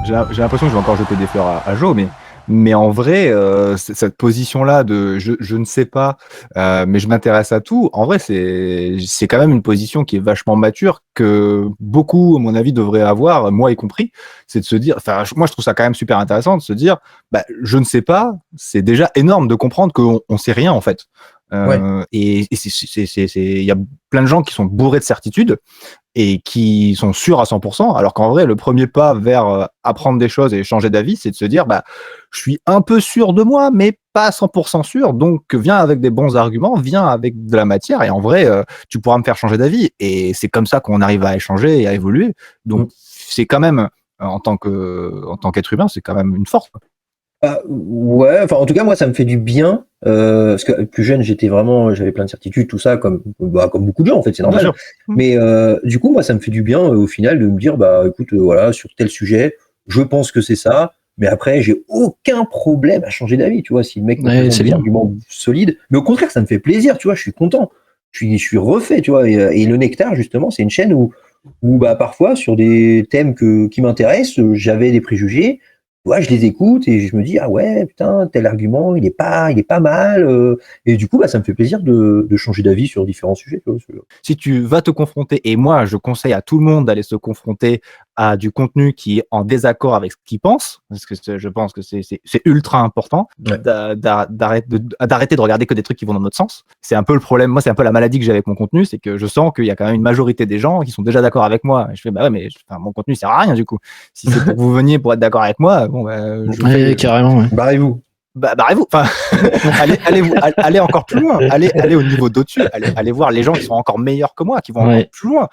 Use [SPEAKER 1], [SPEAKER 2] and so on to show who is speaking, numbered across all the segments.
[SPEAKER 1] j'ai l'impression que je vais encore jeter des fleurs à Joe, mais en vrai, cette position-là de je ne sais pas, mais je m'intéresse à tout, en vrai, c'est quand même une position qui est vachement mature, que beaucoup, à mon avis, devraient avoir, moi y compris. C'est de se dire, enfin, moi, je trouve ça quand même super intéressant de se dire, bah, je ne sais pas, c'est déjà énorme de comprendre qu'on sait rien, en fait.
[SPEAKER 2] Ouais.
[SPEAKER 1] Et il y a plein de gens qui sont bourrés de certitudes et qui sont sûrs à 100%, alors qu'en vrai, le premier pas vers apprendre des choses et changer d'avis, c'est de se dire, bah, je suis un peu sûr de moi, mais pas à 100% sûr, donc viens avec des bons arguments, viens avec de la matière, et en vrai, tu pourras me faire changer d'avis. Et c'est comme ça qu'on arrive à échanger et à évoluer. Donc, c'est quand même, en tant qu'être humain, c'est quand même une force.
[SPEAKER 2] Ouais, enfin en tout cas moi ça me fait du bien parce que plus jeune j'avais plein de certitudes tout ça comme beaucoup de gens en fait c'est
[SPEAKER 1] Bien
[SPEAKER 2] normal.
[SPEAKER 1] sûr.
[SPEAKER 2] Mais du coup moi ça me fait du bien au final de me dire bah écoute voilà sur tel sujet je pense que c'est ça mais après j'ai aucun problème à changer d'avis tu vois si le mec me présente des arguments solides mais au contraire ça me fait plaisir tu vois je suis content je suis refait tu vois et le Nectar justement c'est une chaîne où bah parfois sur des thèmes qui m'intéressent j'avais des préjugés. Ouais, je les écoute et je me dis ah ouais putain tel argument il est pas mal et du coup bah ça me fait plaisir de changer d'avis sur différents sujets tu vois,
[SPEAKER 1] Si tu vas te confronter, et moi je conseille à tout le monde d'aller se confronter à du contenu qui est en désaccord avec ce qu'il pense, parce que je pense que c'est ultra important d'arrêter de regarder que des trucs qui vont dans notre sens. C'est un peu le problème, moi c'est un peu la maladie que j'ai avec mon contenu, c'est que je sens qu'il y a quand même une majorité des gens qui sont déjà d'accord avec moi. Et je fais bah ouais mais mon contenu sert à rien du coup. Si c'est pour que vous veniez pour être d'accord avec moi, bon bah
[SPEAKER 3] carrément. Ouais.
[SPEAKER 2] Barrez-vous.
[SPEAKER 1] Barrez-vous. Enfin, allez encore plus loin. Allez au niveau d'au-dessus. Allez voir les gens qui sont encore meilleurs que moi, qui vont encore plus loin.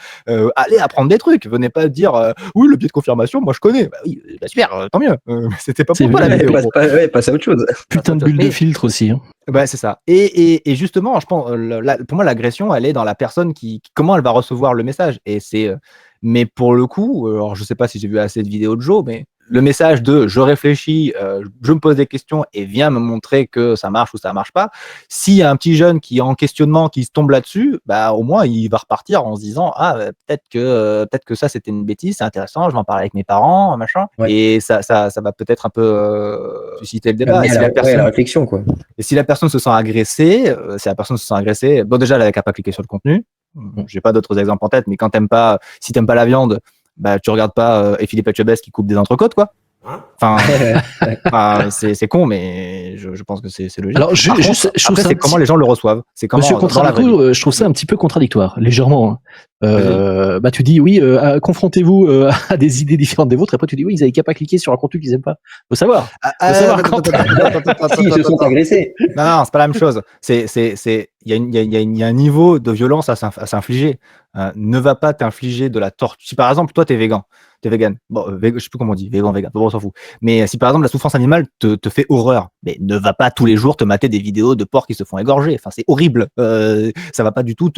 [SPEAKER 1] Allez apprendre des trucs. Venez pas dire oui, le biais de confirmation, moi je connais. Bah oui, bah super, tant mieux. C'était pas pour toi la vidéo.
[SPEAKER 2] Passe à autre chose.
[SPEAKER 3] Putain de bulle de filtre aussi. Hein.
[SPEAKER 1] Bah, c'est ça. Et justement, je pense, pour moi, l'agression, elle est dans la personne comment elle va recevoir le message. Et mais pour le coup, alors je sais pas si j'ai vu assez de vidéos de Joe, mais le message de je réfléchis, je me pose des questions et viens me montrer que ça marche ou ça marche pas. S'il y a un petit jeune qui est en questionnement, qui se tombe là-dessus, bah au moins il va repartir en se disant peut-être que ça c'était une bêtise, c'est intéressant, je vais en parler avec mes parents, machin. Ouais. Et ça va peut-être un peu susciter le débat.
[SPEAKER 2] La réflexion quoi.
[SPEAKER 1] Et si la personne se sent agressée, bon déjà elle n'a qu'à pas cliquer sur le contenu. J'ai pas d'autres exemples en tête, mais si t'aimes pas la viande, bah tu regardes pas Philippe Etchebest qui coupe des entrecôtes quoi. Enfin, c'est con, mais je pense que c'est logique.
[SPEAKER 3] Alors,
[SPEAKER 1] après, c'est comment les gens le reçoivent. C'est comment.
[SPEAKER 3] Monsieur Contradictoire, je trouve ça un petit peu contradictoire, légèrement. Bah, tu dis oui, confrontez-vous à des idées différentes des vôtres. Et après, tu dis oui, ils avaient qu'à pas cliquer sur un contenu qu'ils aiment pas. Faut savoir.
[SPEAKER 2] S'ils se sont agressés.
[SPEAKER 1] Non, c'est pas la même chose. Il y a un niveau de violence à s'infliger. Ne va pas t'infliger de la torture. Si par exemple, toi, t'es vegan. Bon, je sais plus comment on dit, vegan, bon, on s'en fout. Mais si par exemple la souffrance animale te fait horreur, mais ne va pas tous les jours te mater des vidéos de porcs qui se font égorger. Enfin, c'est horrible. Ça va pas du tout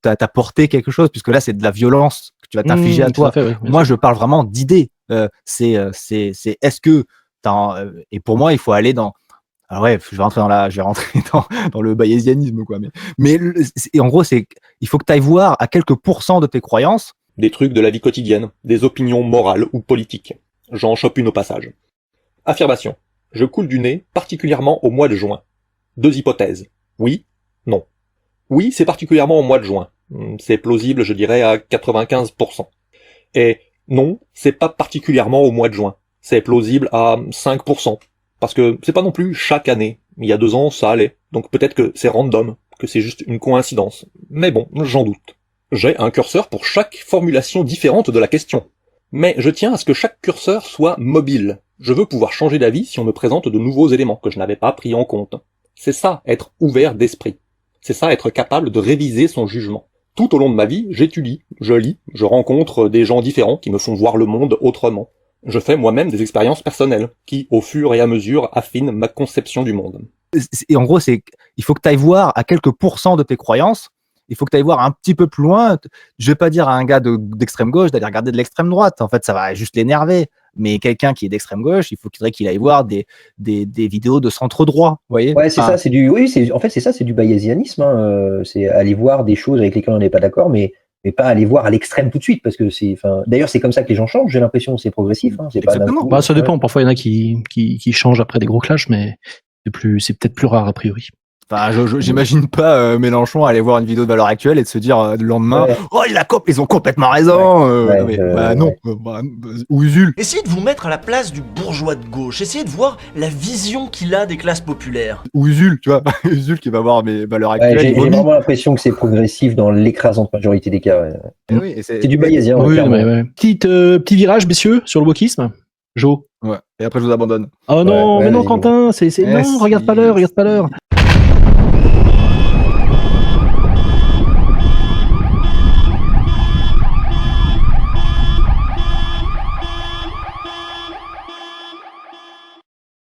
[SPEAKER 1] t'apporter quelque chose, puisque là, c'est de la violence que tu vas t'infliger à toi. Moi, je parle vraiment d'idées. Est-ce que et pour moi, il faut aller dans. Alors ouais, je vais rentrer dans le bayésianisme, quoi. Mais en gros, il faut que tu ailles voir à quelques pourcents de tes croyances.
[SPEAKER 4] Des trucs de la vie quotidienne, des opinions morales ou politiques. J'en chope une au passage. Affirmation. Je coule du nez, particulièrement au mois de juin. 2 hypothèses. Oui, non. Oui, c'est particulièrement au mois de juin. C'est plausible, je dirais, à 95%. Et non, c'est pas particulièrement au mois de juin. C'est plausible à 5%. Parce que c'est pas non plus chaque année. Il y a 2 ans, ça allait. Donc peut-être que c'est random, que c'est juste une coïncidence. Mais bon, j'en doute. J'ai un curseur pour chaque formulation différente de la question. Mais je tiens à ce que chaque curseur soit mobile. Je veux pouvoir changer d'avis si on me présente de nouveaux éléments que je n'avais pas pris en compte. C'est ça, être ouvert d'esprit. C'est ça, être capable de réviser son jugement. Tout au long de ma vie, j'étudie, je lis, je rencontre des gens différents qui me font voir le monde autrement. Je fais moi-même des expériences personnelles qui, au fur et à mesure, affinent ma conception du monde.
[SPEAKER 1] Et en gros, il faut que tu ailles voir à quelques pourcents de tes croyances. Il faut que tu ailles voir un petit peu plus loin. Je vais pas dire à un gars d'extrême gauche d'aller regarder de l'extrême droite. En fait, ça va juste l'énerver. Mais quelqu'un qui est d'extrême gauche, il faudrait qu'il aille voir des vidéos de centre droit. Vous voyez ?
[SPEAKER 2] Ouais, c'est ça. C'est du bayésianisme. Hein. C'est aller voir des choses avec lesquelles on n'est pas d'accord, mais mais pas aller voir à l'extrême tout de suite, parce que d'ailleurs, c'est comme ça que les gens changent, j'ai l'impression, c'est progressif, hein, c'est pas d'un coup.
[SPEAKER 3] Bah, ça dépend, parfois il y en a qui changent après des gros clashs, mais c'est peut-être plus rare a priori.
[SPEAKER 1] Enfin, j'imagine pas Mélenchon aller voir une vidéo de Valeurs Actuelles et de se dire le lendemain, oh ils ont complètement raison. Non, ou Usul.
[SPEAKER 5] Essayez de vous mettre à la place du bourgeois de gauche. Essayez de voir la vision qu'il a des classes populaires.
[SPEAKER 1] Ou Usul, tu vois, Usul qui va voir mes Valeurs Actuelles.
[SPEAKER 2] J'ai vraiment l'impression que c'est progressif dans l'écrasante majorité des cas.
[SPEAKER 1] Oui,
[SPEAKER 2] c'est du bayésien.
[SPEAKER 3] Oui, petit virage, messieurs, sur le wokisme. Jo.
[SPEAKER 1] Ouais. Et après je vous abandonne.
[SPEAKER 3] Oh non, mais non, Quentin, non, regarde pas l'heure.